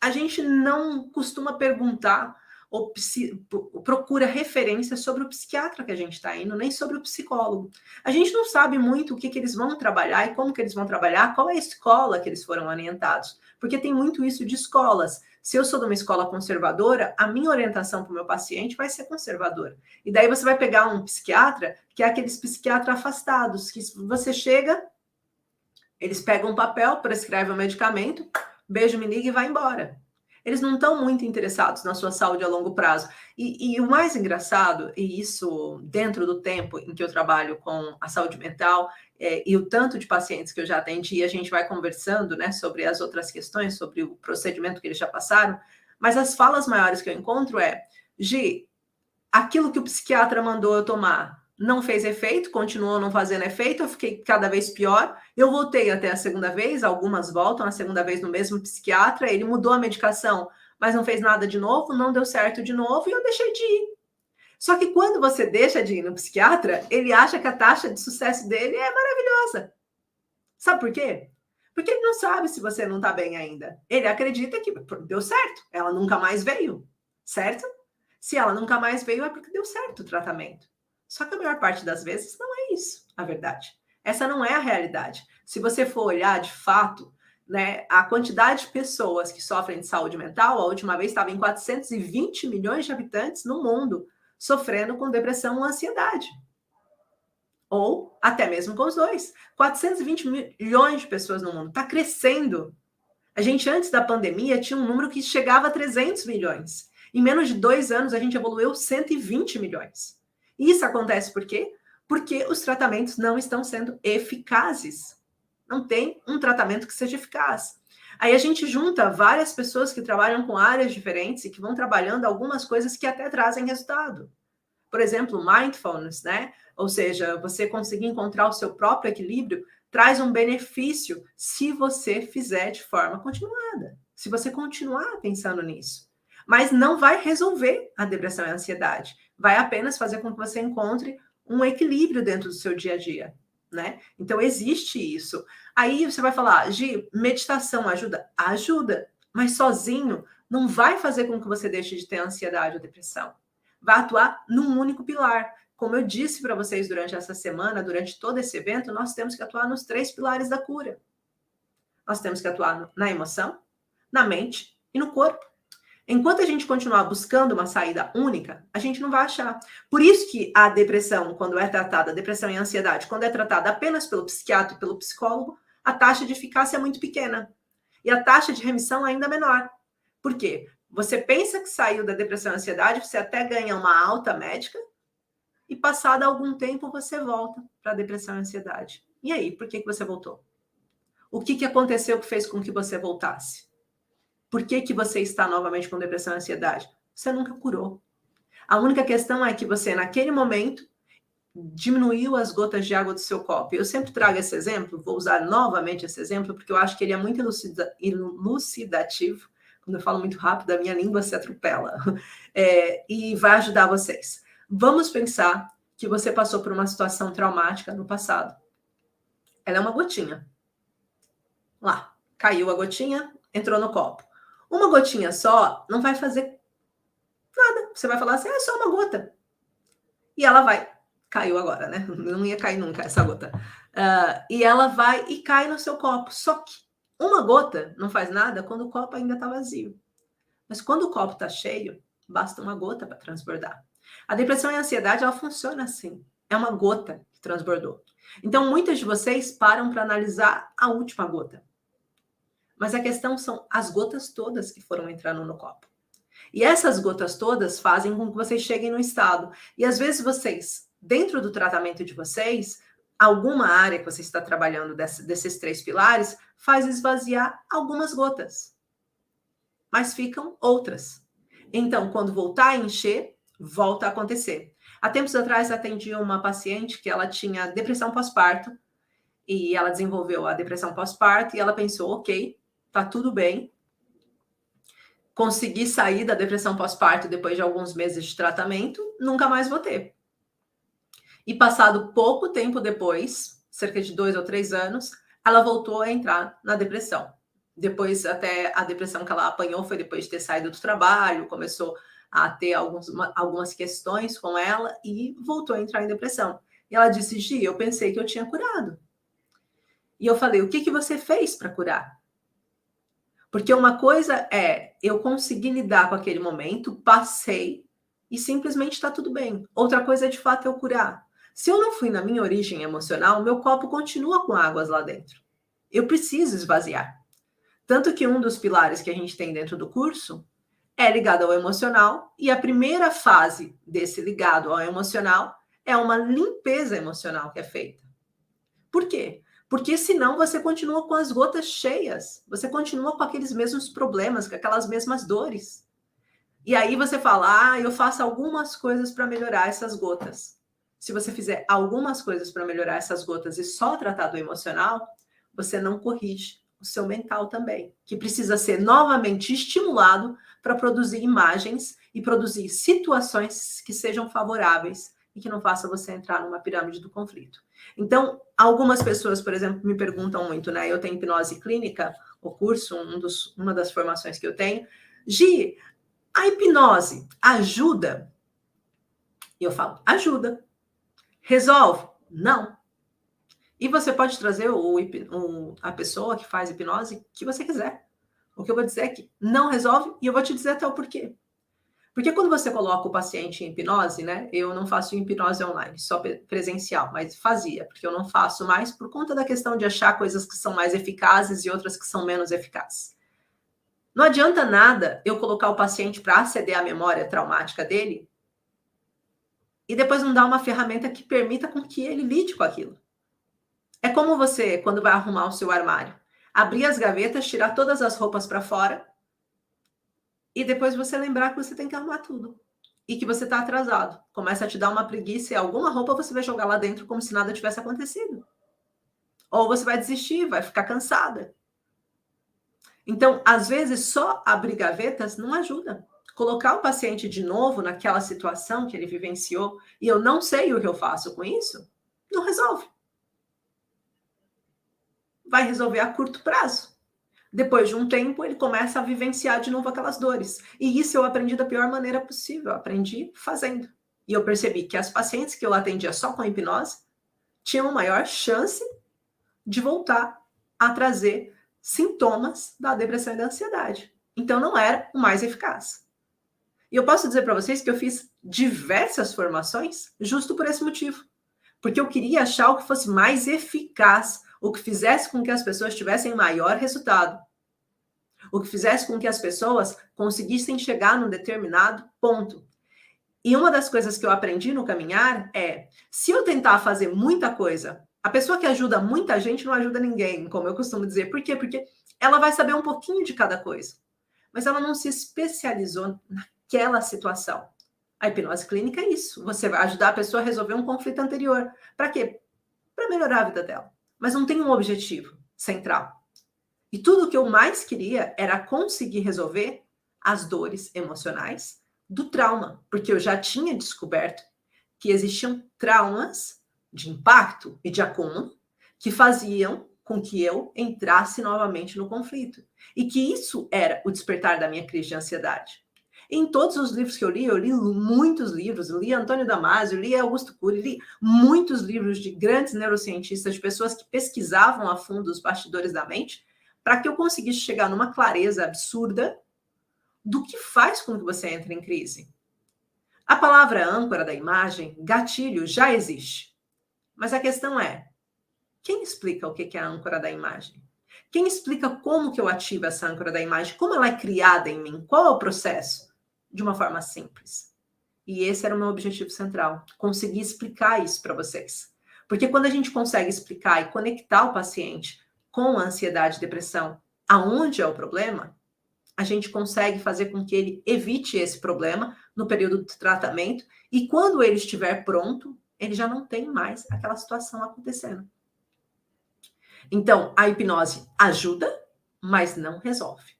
a gente não costuma perguntar ou procura referência sobre o psiquiatra que a gente está indo, nem sobre o psicólogo. A gente não sabe muito o que eles vão trabalhar e como que eles vão trabalhar, qual é a escola que eles foram orientados, porque tem muito isso de escolas. Se eu sou de uma escola conservadora, a minha orientação para o meu paciente vai ser conservadora. E daí você vai pegar um psiquiatra, que é aqueles psiquiatras afastados, que você chega, eles pegam um papel, prescrevem um medicamento, beijo, me liga e vai embora. Eles não estão muito interessados na sua saúde a longo prazo. E o mais engraçado, e isso dentro do tempo em que eu trabalho com a saúde mental, e o tanto de pacientes que eu já atendi, a gente vai conversando, né, sobre as outras questões, sobre o procedimento que eles já passaram, mas as falas maiores que eu encontro Gi, aquilo que o psiquiatra mandou eu tomar não fez efeito, continuou não fazendo efeito, eu fiquei cada vez pior, eu voltei até a segunda vez, algumas voltam a segunda vez no mesmo psiquiatra, ele mudou a medicação, mas não fez nada de novo, não deu certo de novo e eu deixei de ir. Só que quando você deixa de ir no psiquiatra, ele acha que a taxa de sucesso dele é maravilhosa. Sabe por quê? Porque ele não sabe se você não está bem ainda. Ele acredita que deu certo, ela nunca mais veio, certo? Se ela nunca mais veio, é porque deu certo o tratamento. Só que a maior parte das vezes não é isso, a verdade. Essa não é a realidade. Se você for olhar de fato, né, a quantidade de pessoas que sofrem de saúde mental, a última vez estava em 420 milhões de habitantes no mundo sofrendo com depressão ou ansiedade. Ou até mesmo com os dois. 420 milhões de pessoas no mundo. Está crescendo. A gente, antes da pandemia, tinha um número que chegava a 300 milhões. Em menos de 2 anos, a gente evoluiu 120 milhões. E isso acontece por quê? Porque os tratamentos não estão sendo eficazes. Não tem um tratamento que seja eficaz. Aí a gente junta várias pessoas que trabalham com áreas diferentes e que vão trabalhando algumas coisas que até trazem resultado. Por exemplo, mindfulness, né? Ou seja, você conseguir encontrar o seu próprio equilíbrio traz um benefício se você fizer de forma continuada. Se você continuar pensando nisso. Mas não vai resolver a depressão e a ansiedade. Vai apenas fazer com que você encontre um equilíbrio dentro do seu dia a dia, né? Então, existe isso. Aí você vai falar, Gi, meditação ajuda? Ajuda, mas sozinho não vai fazer com que você deixe de ter ansiedade ou depressão. Vai atuar num único pilar. Como eu disse para vocês durante essa semana, durante todo esse evento, nós temos que atuar nos 3 pilares da cura. Nós temos que atuar na emoção, na mente e no corpo. Enquanto a gente continuar buscando uma saída única, a gente não vai achar. Por isso que a depressão, quando é tratada, a depressão e a ansiedade, quando é tratada apenas pelo psiquiatra e pelo psicólogo, a taxa de eficácia é muito pequena. E a taxa de remissão ainda menor. Por quê? Você pensa que saiu da depressão e ansiedade, você até ganha uma alta médica, e passado algum tempo você volta para a depressão e ansiedade. E aí, por que você voltou? O que aconteceu que fez com que você voltasse? Por que você está novamente com depressão e ansiedade? Você nunca curou. A única questão é que você, naquele momento, diminuiu as gotas de água do seu copo. Eu sempre trago esse exemplo, vou usar novamente esse exemplo, porque eu acho que ele é muito elucidativo. Quando eu falo muito rápido, a minha língua se atropela. E vai ajudar vocês. Vamos pensar que você passou por uma situação traumática no passado. Ela é uma gotinha. Lá, caiu a gotinha, entrou no copo. Uma gotinha só não vai fazer nada. Você vai falar assim, é só uma gota. E ela vai. Caiu agora, né? Não ia cair nunca essa gota. E ela vai e cai no seu copo. Só que uma gota não faz nada quando o copo ainda está vazio. Mas quando o copo está cheio, basta uma gota para transbordar. A depressão e a ansiedade, ela funciona assim. É uma gota que transbordou. Então, muitas de vocês param para analisar a última gota. Mas a questão são as gotas todas que foram entrando no copo. E essas gotas todas fazem com que vocês cheguem no estado. E às vezes vocês, dentro do tratamento de vocês, alguma área que você está trabalhando desses 3 pilares, faz esvaziar algumas gotas. Mas ficam outras. Então, quando voltar a encher, volta a acontecer. Há tempos atrás, atendi uma paciente que ela tinha depressão pós-parto, e ela desenvolveu a depressão pós-parto, e ela pensou, ok, tá tudo bem, consegui sair da depressão pós-parto depois de alguns meses de tratamento, nunca mais vou ter. E passado pouco tempo depois, cerca de 2 ou 3 anos, ela voltou a entrar na depressão. depois até a depressão que ela apanhou foi depois de ter saído do trabalho, começou a ter algumas questões com ela e voltou a entrar em depressão. E ela disse, Gi, eu pensei que eu tinha curado. E eu falei, o que você fez para curar? Porque uma coisa é, eu consegui lidar com aquele momento, passei e simplesmente está tudo bem. Outra coisa é, de fato, eu curar. Se eu não fui na minha origem emocional, meu copo continua com águas lá dentro. Eu preciso esvaziar. Tanto que um dos pilares que a gente tem dentro do curso é ligado ao emocional, e a primeira fase desse ligado ao emocional é uma limpeza emocional que é feita. Por quê? Porque senão você continua com as gotas cheias, você continua com aqueles mesmos problemas, com aquelas mesmas dores. E aí você fala, eu faço algumas coisas para melhorar essas gotas. Se você fizer algumas coisas para melhorar essas gotas e só tratar do emocional, você não corrige o seu mental também, que precisa ser novamente estimulado para produzir imagens e produzir situações que sejam favoráveis e que não façam você entrar numa pirâmide do conflito. Então, algumas pessoas, por exemplo, me perguntam muito, né? Eu tenho hipnose clínica, o curso, uma das formações que eu tenho. Gi, a hipnose ajuda? E eu falo, ajuda. Resolve? Não. E você pode trazer a pessoa que faz hipnose que você quiser. O que eu vou dizer é que não resolve, e eu vou te dizer até o porquê. Porque quando você coloca o paciente em hipnose, né? Eu não faço hipnose online, só presencial, mas fazia, porque eu não faço mais por conta da questão de achar coisas que são mais eficazes e outras que são menos eficazes. Não adianta nada eu colocar o paciente para aceder à memória traumática dele e depois não dar uma ferramenta que permita com que ele lide com aquilo. É como você, quando vai arrumar o seu armário, abrir as gavetas, tirar todas as roupas para fora e depois você lembrar que você tem que arrumar tudo e que você está atrasado. Começa a te dar uma preguiça e alguma roupa você vai jogar lá dentro como se nada tivesse acontecido. Ou você vai desistir, vai ficar cansada. Então, às vezes, só abrir gavetas não ajuda. Colocar o paciente de novo naquela situação que ele vivenciou e eu não sei o que eu faço com isso, não resolve. Vai resolver a curto prazo. Depois de um tempo, ele começa a vivenciar de novo aquelas dores. E isso eu aprendi da pior maneira possível. Eu aprendi fazendo. E eu percebi que as pacientes que eu atendia só com hipnose tinham maior chance de voltar a trazer sintomas da depressão e da ansiedade. Então, não era o mais eficaz. E eu posso dizer para vocês que eu fiz diversas formações justo por esse motivo. Porque eu queria achar o que fosse mais eficaz, o que fizesse com que as pessoas tivessem maior resultado. O que fizesse com que as pessoas conseguissem chegar num determinado ponto. E uma das coisas que eu aprendi no caminhar é, se eu tentar fazer muita coisa, a pessoa que ajuda muita gente não ajuda ninguém, como eu costumo dizer. Por quê? Porque ela vai saber um pouquinho de cada coisa, mas ela não se especializou naquela situação. A hipnose clínica é isso. Você vai ajudar a pessoa a resolver um conflito anterior. Para quê? Para melhorar a vida dela. Mas não tem um objetivo central. E tudo o que eu mais queria era conseguir resolver as dores emocionais do trauma, porque eu já tinha descoberto que existiam traumas de impacto e de acúmulo que faziam com que eu entrasse novamente no conflito. E que isso era o despertar da minha crise de ansiedade. Em todos os livros que eu li muitos livros, eu li Antônio Damasio, li Augusto Cury, li muitos livros de grandes neurocientistas, de pessoas que pesquisavam a fundo os bastidores da mente, para que eu conseguisse chegar numa clareza absurda do que faz com que você entre em crise. A palavra âncora da imagem, gatilho, já existe. Mas a questão é, quem explica o que é a âncora da imagem? Quem explica como que eu ativo essa âncora da imagem? Como ela é criada em mim? Qual é o processo? De uma forma simples. E esse era o meu objetivo central, conseguir explicar isso para vocês. Porque quando a gente consegue explicar e conectar o paciente com a ansiedade e depressão, aonde é o problema, a gente consegue fazer com que ele evite esse problema no período do tratamento e quando ele estiver pronto, ele já não tem mais aquela situação acontecendo. Então, a hipnose ajuda, mas não resolve.